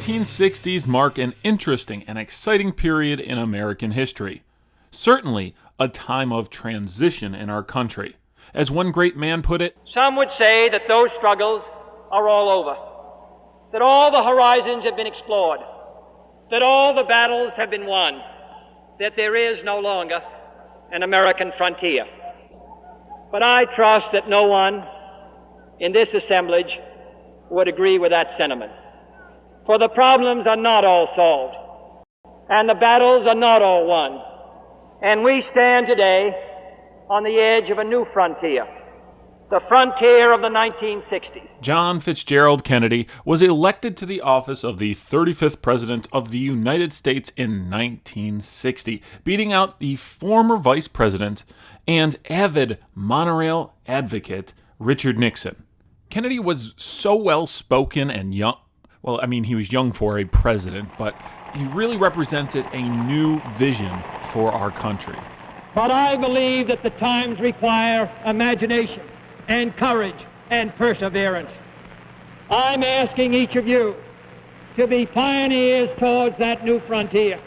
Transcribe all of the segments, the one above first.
1960s mark an interesting and exciting period in American history. Certainly a time of transition in our country. As one great man put it, some would say that those struggles are all over, that all the horizons have been explored, that all the battles have been won, that there is no longer an American frontier. But I trust that no one in this assemblage would agree with that sentiment. For the problems are not all solved, and the battles are not all won. And we stand today on the edge of a new frontier, the frontier of the 1960s. John Fitzgerald Kennedy was elected to the office of the 35th President of the United States in 1960, beating out the former Vice President and avid monorail advocate Richard Nixon. Kennedy was so well-spoken and young. Well, I mean, he was young for a president, but he really represented a new vision for our country. But I believe that the times require imagination and courage and perseverance. I'm asking each of you to be pioneers towards that new frontier.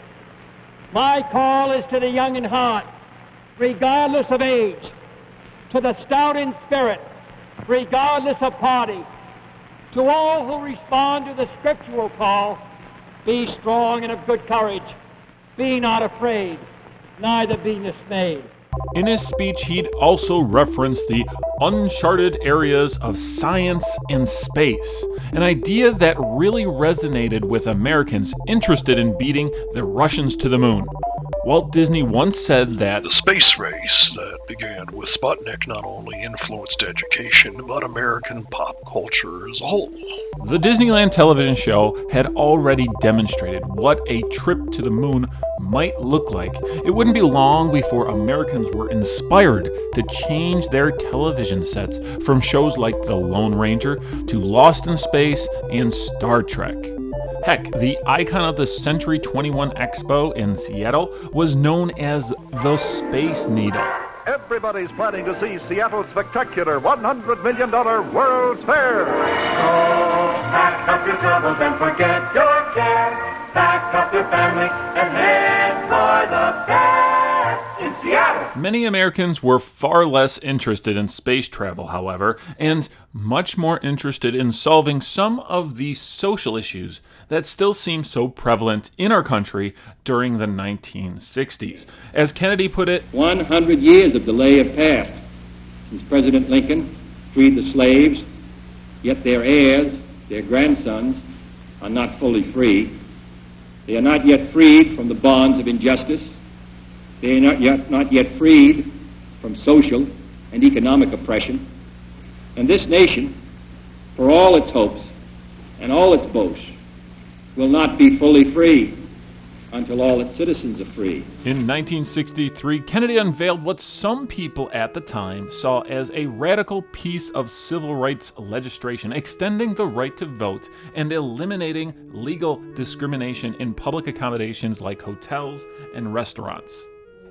My call is to the young in heart, regardless of age, to the stout in spirit, regardless of party, to all who respond to the scriptural call, be strong and of good courage, be not afraid, neither be dismayed. In his speech, he'd also referenced the uncharted areas of science and space, an idea that really resonated with Americans interested in beating the Russians to the moon. Walt Disney once said that the space race that began with Sputnik not only influenced education, but American pop culture as a whole. The Disneyland television show had already demonstrated what a trip to the moon might look like. It wouldn't be long before Americans were inspired to change their television sets from shows like The Lone Ranger to Lost in Space and Star Trek. Heck, the icon of the Century 21 Expo in Seattle was known as the Space Needle. Everybody's planning to see Seattle's spectacular $100 million World's Fair. So pack up your troubles and forget your cares. Pack up your family and head for the fair in Seattle. Many Americans were far less interested in space travel, however, and much more interested in solving some of the social issues that still seem so prevalent in our country during the 1960s. As Kennedy put it, 100 years of delay have passed since President Lincoln freed the slaves, yet their heirs, their grandsons, are not fully free. They are not yet freed from the bonds of injustice. They are not yet freed from social and economic oppression. And this nation, for all its hopes and all its boasts, will not be fully free until all its citizens are free. In 1963, Kennedy unveiled what some people at the time saw as a radical piece of civil rights legislation, extending the right to vote and eliminating legal discrimination in public accommodations like hotels and restaurants.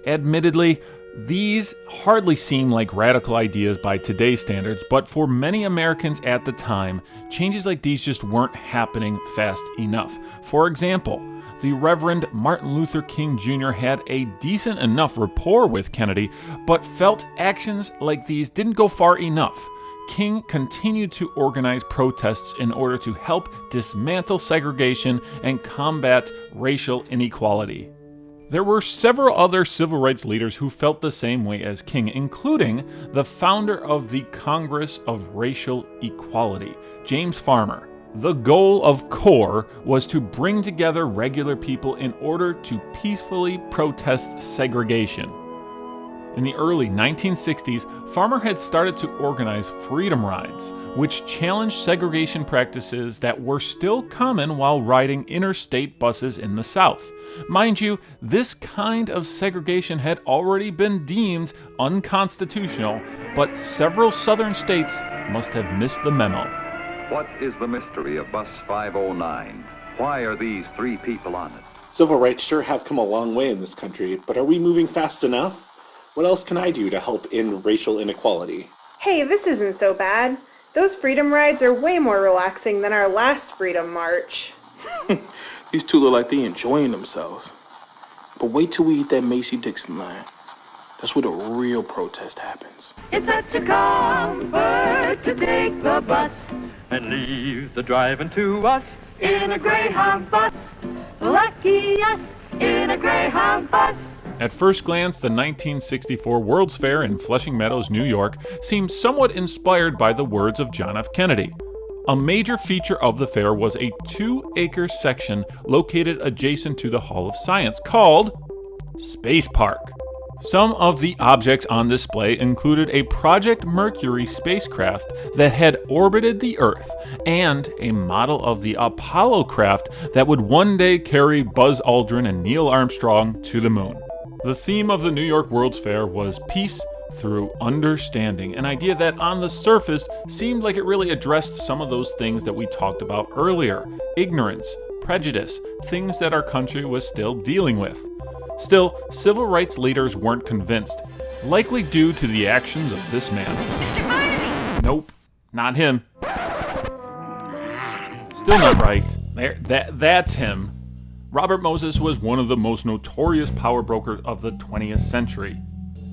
Admittedly, these hardly seem like radical ideas by today's standards, but for many Americans at the time, changes like these just weren't happening fast enough. For example, the Reverend Martin Luther King Jr. had a decent enough rapport with Kennedy, but felt actions like these didn't go far enough. King continued to organize protests in order to help dismantle segregation and combat racial inequality. There were several other civil rights leaders who felt the same way as King, including the founder of the Congress of Racial Equality, James Farmer. The goal of CORE was to bring together regular people in order to peacefully protest segregation. In the early 1960s, Farmer had started to organize freedom rides, which challenged segregation practices that were still common while riding interstate buses in the South. Mind you, this kind of segregation had already been deemed unconstitutional, but several southern states must have missed the memo. What is the mystery of Bus 509? Why are these three people on it? Civil rights sure have come a long way in this country, but are we moving fast enough? What else can I do to help end racial inequality? Hey, this isn't so bad. Those freedom rides are way more relaxing than our last Freedom March. These two look like they enjoying themselves. But wait till we hit that Macy-Dixon line. That's where the real protest happens. It's such a comfort to take the bus and leave the driving to us in a Greyhound bus. Lucky us in a Greyhound bus. At first glance, the 1964 World's Fair in Flushing Meadows, New York, seemed somewhat inspired by the words of John F. Kennedy. A major feature of the fair was a 2-acre section located adjacent to the Hall of Science called Space Park. Some of the objects on display included a Project Mercury spacecraft that had orbited the Earth and a model of the Apollo craft that would one day carry Buzz Aldrin and Neil Armstrong to the moon. The theme of the New York World's Fair was peace through understanding, an idea that on the surface seemed like it really addressed some of those things that we talked about earlier: ignorance, prejudice, things that our country was still dealing with. Still, civil rights leaders weren't convinced, likely due to the actions of this man. Mr. Barnaby! Nope, not him. Still not right. That's him. Robert Moses was one of the most notorious power brokers of the 20th century.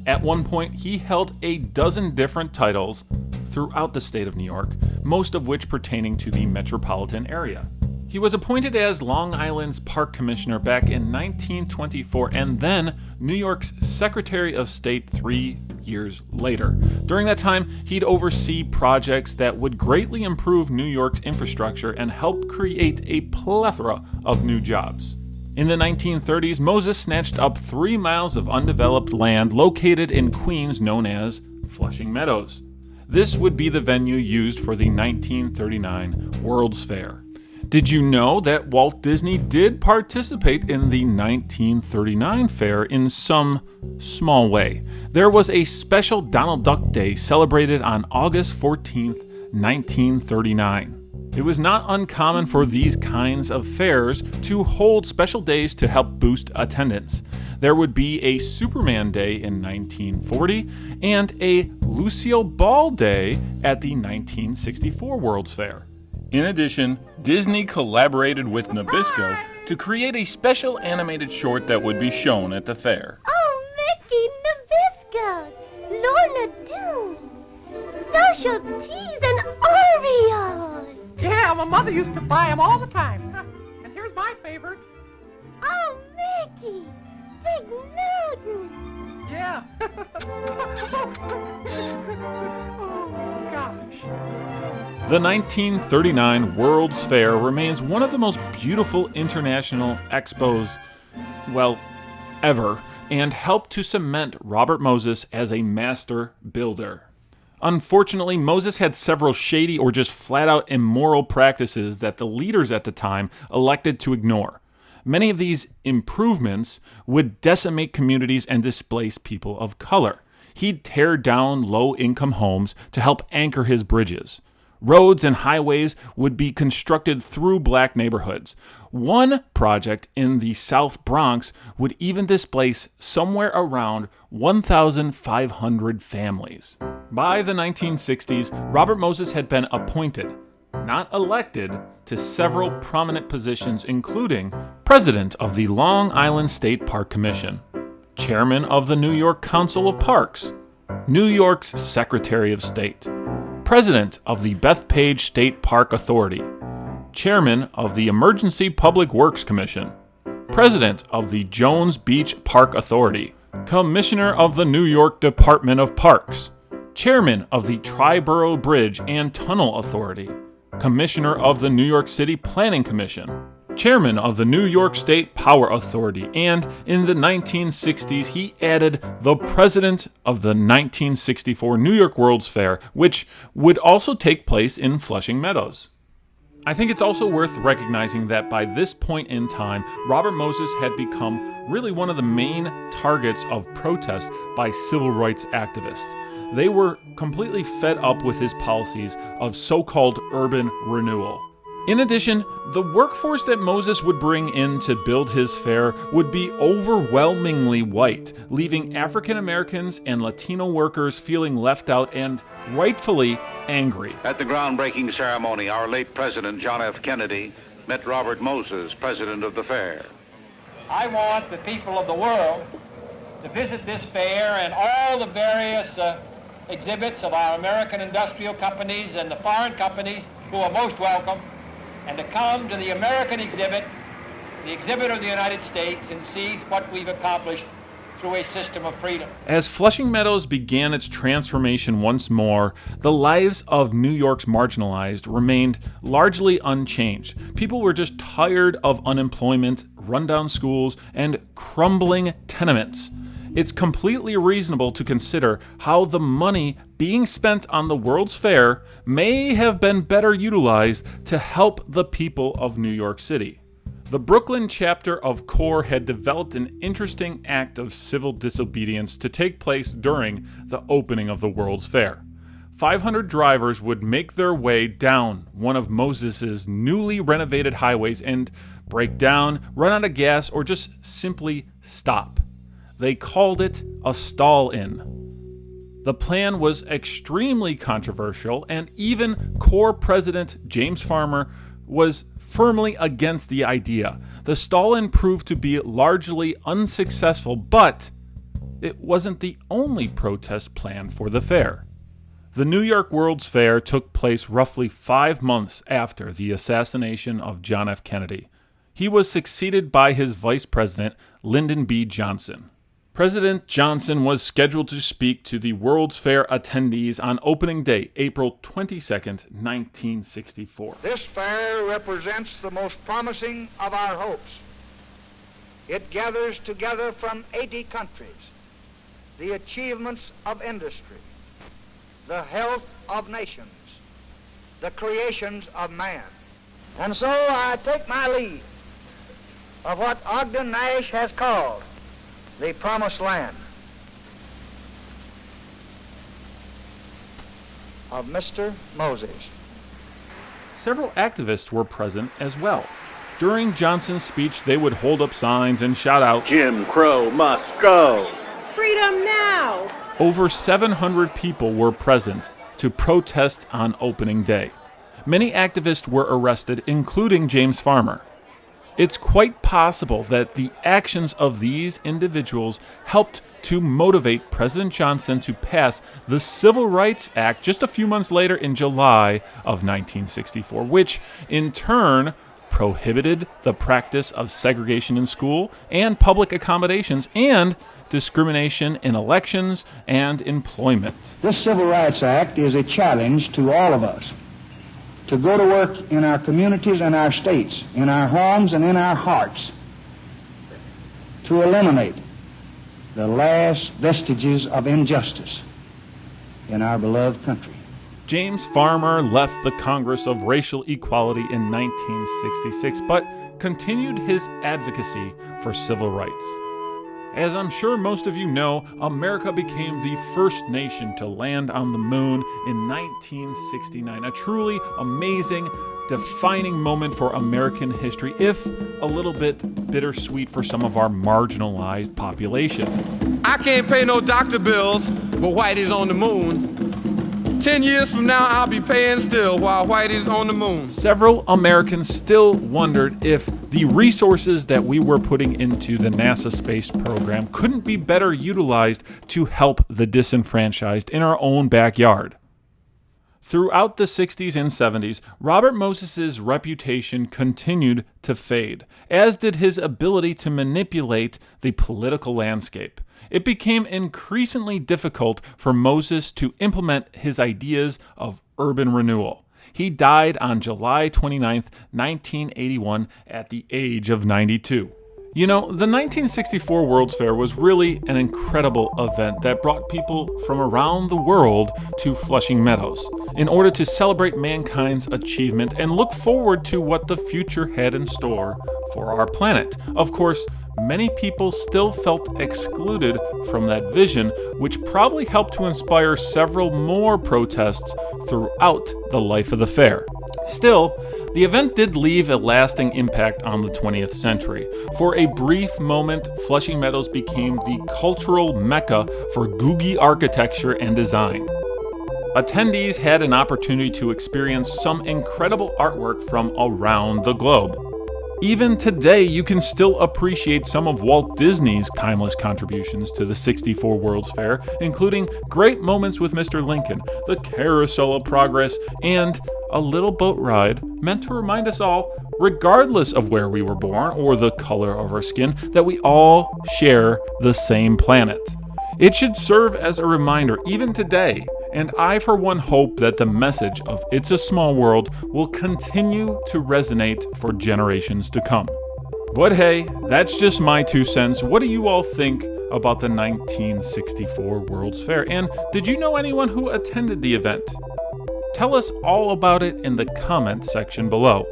At one point, he held a dozen different titles throughout the state of New York, most of which pertaining to the metropolitan area. He was appointed as Long Island's Park Commissioner back in 1924 and then New York's Secretary of State 3 years later. During that time, he'd oversee projects that would greatly improve New York's infrastructure and help create a plethora of new jobs. In the 1930s, Moses snatched up 3 miles of undeveloped land located in Queens known as Flushing Meadows. This would be the venue used for the 1939 World's Fair. Did you know that Walt Disney did participate in the 1939 fair in some small way? There was a special Donald Duck Day celebrated on August 14, 1939. It was not uncommon for these kinds of fairs to hold special days to help boost attendance. There would be a Superman Day in 1940 and a Lucille Ball Day at the 1964 World's Fair. In addition, Disney collaborated with Nabisco to create a special animated short that would be shown at the fair. Oh, Mickey, Nabisco, Lorna Doone, social teas and Oreos. Yeah, my mother used to buy them all the time. And here's my favorite. Oh, Mickey, Big Newton. Yeah. Oh, gosh. The 1939 World's Fair remains one of the most beautiful international expos, ever, and helped to cement Robert Moses as a master builder. Unfortunately, Moses had several shady or just flat-out immoral practices that the leaders at the time elected to ignore. Many of these improvements would decimate communities and displace people of color. He'd tear down low-income homes to help anchor his bridges. Roads and highways would be constructed through black neighborhoods. One project in the South Bronx would even displace somewhere around 1,500 families. By the 1960s, Robert Moses had been appointed, not elected, to several prominent positions, including President of the Long Island State Park Commission, Chairman of the New York Council of Parks, New York's Secretary of State, President of the Bethpage State Park Authority, Chairman of the Emergency Public Works Commission, President of the Jones Beach Park Authority, Commissioner of the New York Department of Parks, Chairman of the Triborough Bridge and Tunnel Authority, Commissioner of the New York City Planning Commission, Chairman of the New York State Power Authority, and in the 1960s he added the President of the 1964 New York World's Fair, which would also take place in Flushing Meadows. I think it's also worth recognizing that by this point in time, Robert Moses had become really one of the main targets of protest by civil rights activists. They were completely fed up with his policies of so-called urban renewal. In addition, the workforce that Moses would bring in to build his fair would be overwhelmingly white, leaving African Americans and Latino workers feeling left out and rightfully angry. At the groundbreaking ceremony, our late President John F. Kennedy met Robert Moses, president of the fair. I want the people of the world to visit this fair and all the various exhibits of our American industrial companies and the foreign companies who are most welcome, and to come to the American exhibit, the exhibit of the United States, and see what we've accomplished through a system of freedom. As Flushing Meadows began its transformation once more, the lives of New York's marginalized remained largely unchanged. People were just tired of unemployment, rundown schools, and crumbling tenements. It's completely reasonable to consider how the money being spent on the World's Fair may have been better utilized to help the people of New York City. The Brooklyn chapter of CORE had developed an interesting act of civil disobedience to take place during the opening of the World's Fair. 500 drivers would make their way down one of Moses's newly renovated highways and break down, run out of gas, or just simply stop. They called it a stall-in. The plan was extremely controversial, and even CORE President James Farmer was firmly against the idea. The stall-in proved to be largely unsuccessful, but it wasn't the only protest plan for the fair. The New York World's Fair took place roughly 5 months after the assassination of John F. Kennedy. He was succeeded by his vice president, Lyndon B. Johnson. President Johnson was scheduled to speak to the World's Fair attendees on opening day, April 22, 1964. This fair represents the most promising of our hopes. It gathers together from 80 countries the achievements of industry, the health of nations, the creations of man. And so I take my leave of what Ogden Nash has called the promised land of Mr. Moses. Several activists were present as well. During Johnson's speech, they would hold up signs and shout out, "Jim Crow must go! Freedom now!" Over 700 people were present to protest on opening day. Many activists were arrested, including James Farmer. It's quite possible that the actions of these individuals helped to motivate President Johnson to pass the Civil Rights Act just a few months later in July of 1964, which in turn prohibited the practice of segregation in school and public accommodations and discrimination in elections and employment. This Civil Rights Act is a challenge to all of us to go to work in our communities and our states, in our homes and in our hearts, to eliminate the last vestiges of injustice in our beloved country. James Farmer left the Congress of Racial Equality in 1966, but continued his advocacy for civil rights. As I'm sure most of you know, America became the first nation to land on the moon in 1969, a truly amazing, defining moment for American history, if a little bit bittersweet for some of our marginalized population. I can't pay no doctor bills, but Whitey's on the moon. 10 years from now, I'll be paying still while Whitey's on the moon. Several Americans still wondered if the resources that we were putting into the NASA space program couldn't be better utilized to help the disenfranchised in our own backyard. Throughout the 60s and 70s, Robert Moses's reputation continued to fade, as did his ability to manipulate the political landscape. It became increasingly difficult for Moses to implement his ideas of urban renewal. He died on July 29, 1981, at the age of 92. You know, the 1964 World's Fair was really an incredible event that brought people from around the world to Flushing Meadows in order to celebrate mankind's achievement and look forward to what the future had in store for our planet. Of course, many people still felt excluded from that vision, which probably helped to inspire several more protests throughout the life of the fair. Still, the event did leave a lasting impact on the 20th century. For a brief moment, Flushing Meadows became the cultural mecca for Googie architecture and design. attendees had an opportunity to experience some incredible artwork from around the globe. Even today, you can still appreciate some of Walt Disney's timeless contributions to the 64 World's Fair, including great moments with Mr. Lincoln, the Carousel of Progress, and a little boat ride meant to remind us all, regardless of where we were born or the color of our skin, that we all share the same planet. It should serve as a reminder even today, and I for one hope that the message of It's a Small World will continue to resonate for generations to come. But hey, that's just my 2 cents. What do you all think about the 1964 World's Fair? And did you know anyone who attended the event? Tell us all about it in the comment section below.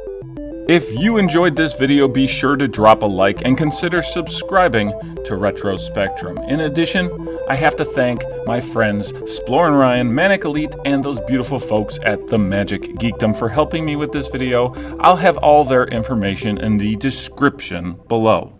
If you enjoyed this video, be sure to drop a like and consider subscribing to Retro Spectrum. In addition, I have to thank my friends Splore and Ryan, Manic Elite, and those beautiful folks at The Magic Geekdom for helping me with this video. I'll have all their information in the description below.